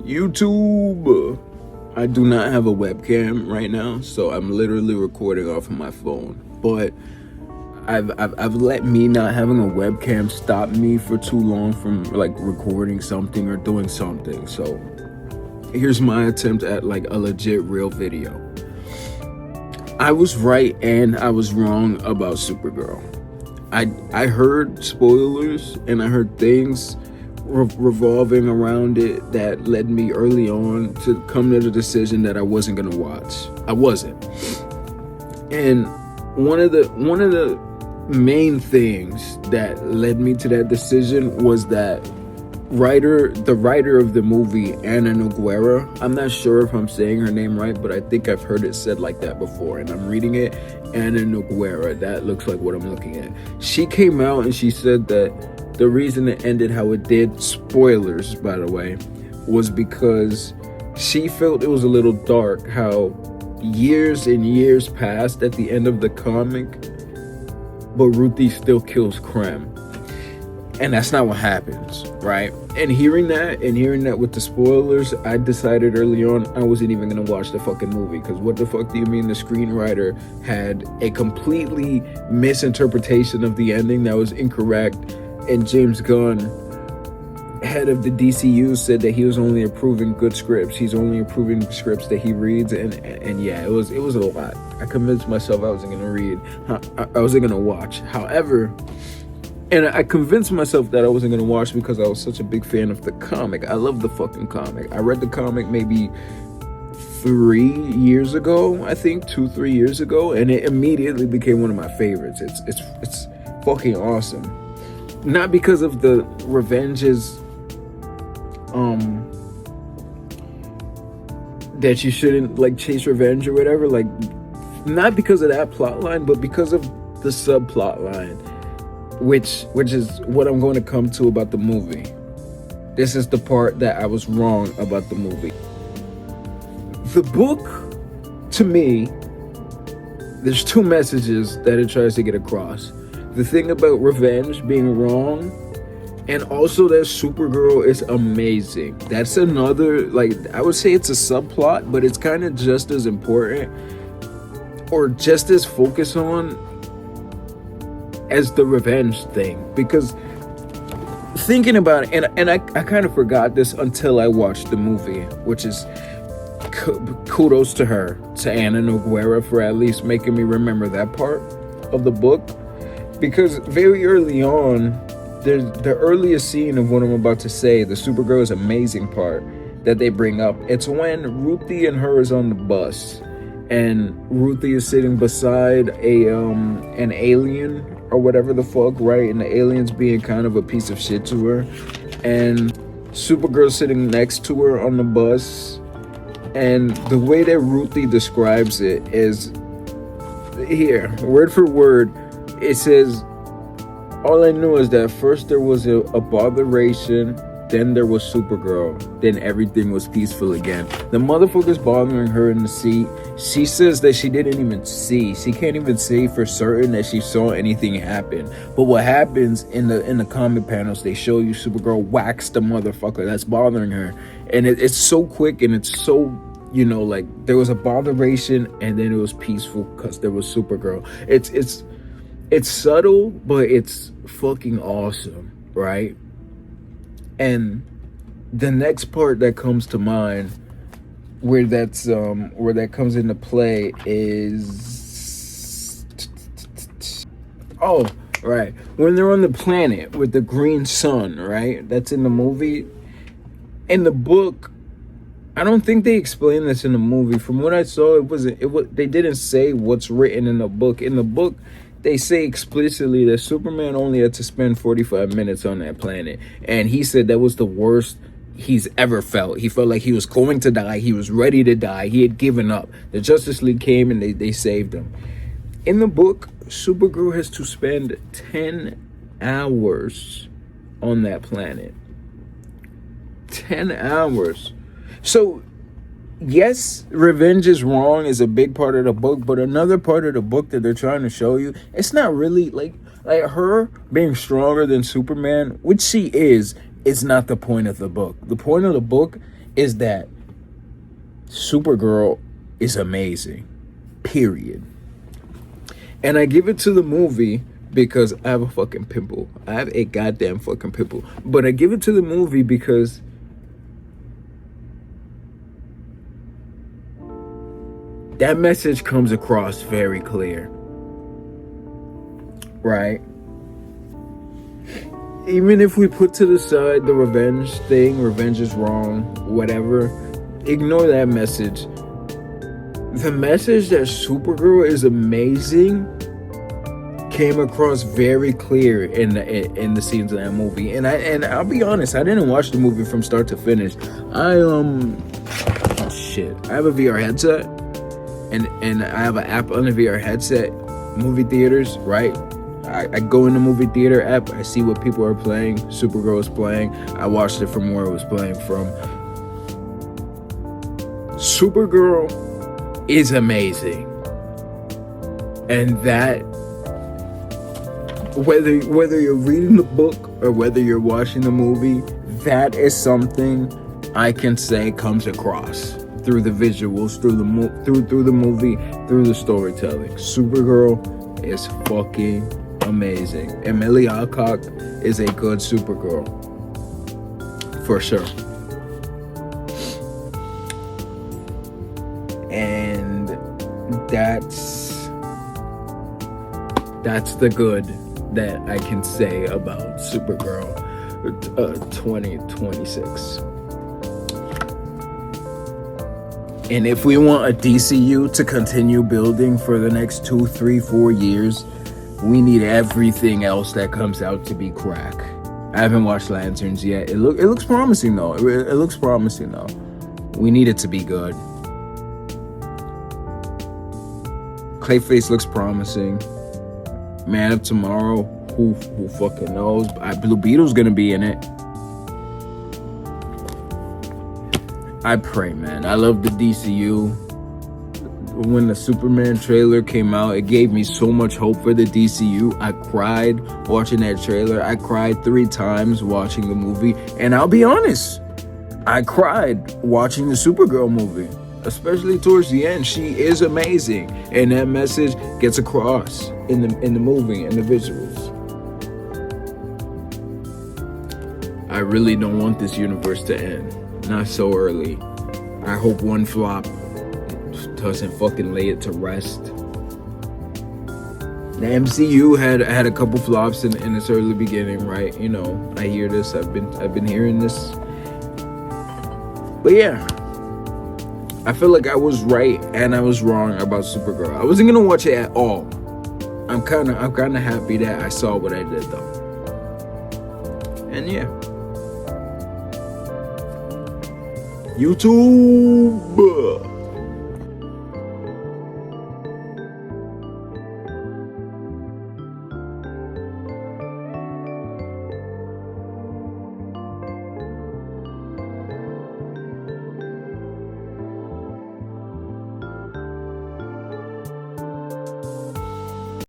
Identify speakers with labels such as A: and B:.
A: YouTube. I do not have a webcam right now, so I'm literally recording off of my phone. But I've let me not having a webcam stop me for too long from like recording something or doing something. So here's my attempt at like a legit real video. I was right and I was wrong about Supergirl. I heard spoilers and I heard things revolving around it that led me early on to come to the decision that I wasn't gonna watch. I wasn't. And one of the main things that led me to that decision was that the writer of the movie, Anna Noguera, I'm not sure if I'm saying her name right, but I think I've heard it said like that before, and I'm reading it, Anna Noguera, that looks like what I'm looking at. She came out and she said that the reason it ended how it did, spoilers by the way, was because she felt it was a little dark how years and years passed at the end of the comic, but Ruthie still kills Krem. And that's not what happens, right? And hearing that with the spoilers, I decided early on I wasn't even gonna watch the fucking movie, because what the fuck do you mean the screenwriter had a completely misinterpretation of the ending that was incorrect, and James Gunn, head of the DCU, said that he was only approving good scripts. He's only approving scripts that he reads, and yeah, it was a lot. I convinced myself I wasn't gonna watch. However, and I convinced myself that I wasn't going to watch because I was such a big fan of the comic. I love the fucking comic. I read the comic maybe 3 years ago, I think, 2-3 years ago, and it immediately became one of my favorites. It's fucking awesome. Not because of the revenges that you shouldn't like chase revenge or whatever, like not because of that plot line, but because of the subplot line. Which is what I'm going to come to about the movie. This is the part that I was wrong about the movie. The book, to me, there's two messages that it tries to get across. The thing about revenge being wrong, and also that Supergirl is amazing. That's another, like, I would say it's a subplot, but it's kind of just as important or just as focused on as the revenge thing. Because thinking about it, and I kind of forgot this until I watched the movie, which is kudos to her, to Anna Noguera, for at least making me remember that part of the book. Because very early on, there's the earliest scene of what I'm about to say, the Supergirl's amazing part that they bring up. It's when Ruthie and her is on the bus, and Ruthie is sitting beside an alien or whatever the fuck, right? And the alien's being kind of a piece of shit to her, and Supergirl sitting next to her on the bus. And the way that Ruthie describes it is, here, word for word, it says, all I knew is that first there was a botheration, then there was Supergirl, then everything was peaceful again. The motherfucker's bothering her in the seat. She says that she didn't even see. She can't even say for certain that she saw anything happen. But what happens in the comic panels, they show you Supergirl whacks the motherfucker that's bothering her. And it's so quick, and it's so, you know, like, there was a botheration and then it was peaceful because there was Supergirl. It's subtle, but it's fucking awesome, right? And the next part that comes to mind where that comes into play is, oh, right, when they're on the planet with the green sun, right? That's in the movie. In the book, I don't think they explained this in the movie. From what I saw, they didn't say what's written in the book. In the book, they say explicitly that Superman only had to spend 45 minutes on that planet. And he said that was the worst he's ever felt. He felt like he was going to die. He was ready to die. He had given up. The Justice League came and they saved him. In the book, Supergirl has to spend 10 hours on that planet. 10 hours. So, yes, revenge is wrong is a big part of the book, but another part of the book that they're trying to show you, it's not really like her being stronger than Superman, which she is not the point of the book. The point of the book is that Supergirl is amazing. Period. And I give it to the movie because I have a fucking pimple. I have a goddamn fucking pimple. But I give it to the movie because that message comes across very clear. Right? Even if we put to the side the revenge thing, revenge is wrong, whatever, ignore that message. The message that Supergirl is amazing came across very clear in the scenes of that movie. And I'll be honest, I didn't watch the movie from start to finish. Oh shit. I have a VR headset and I have an app on the VR headset, movie theaters, right? I go in the movie theater app, I see what people are playing, Supergirl is playing, I watched it from where it was playing from. Supergirl is amazing. And that, whether you're reading the book or whether you're watching the movie, that is something I can say comes across through the visuals, through the movie, through the storytelling. Supergirl is fucking amazing. And Millie Alcock is a good Supergirl. For sure. And that's the good that I can say about Supergirl 2026. And if we want a DCU to continue building for the next 2, 3, 4 years, we need everything else that comes out to be crack. I haven't watched Lanterns yet. It looks promising though. It looks promising though. We need it to be good. Clayface looks promising. Man of Tomorrow, who fucking knows? Blue Beetle's gonna be in it. I pray, man. I love the DCU. When the Superman trailer came out, it gave me so much hope for the DCU. I cried watching that trailer. I cried 3 times watching the movie. And I'll be honest, I cried watching the Supergirl movie. Especially towards the end. She is amazing. And that message gets across in the movie and the visuals. I really don't want this universe to end. Not so early. I hope one flop doesn't fucking lay it to rest. The MCU had a couple flops in its early beginning, right? You know, I hear this. I've been hearing this. But yeah, I feel like I was right and I was wrong about Supergirl. I wasn't gonna watch it at all. I'm kind of happy that I saw what I did though. And yeah. YouTube.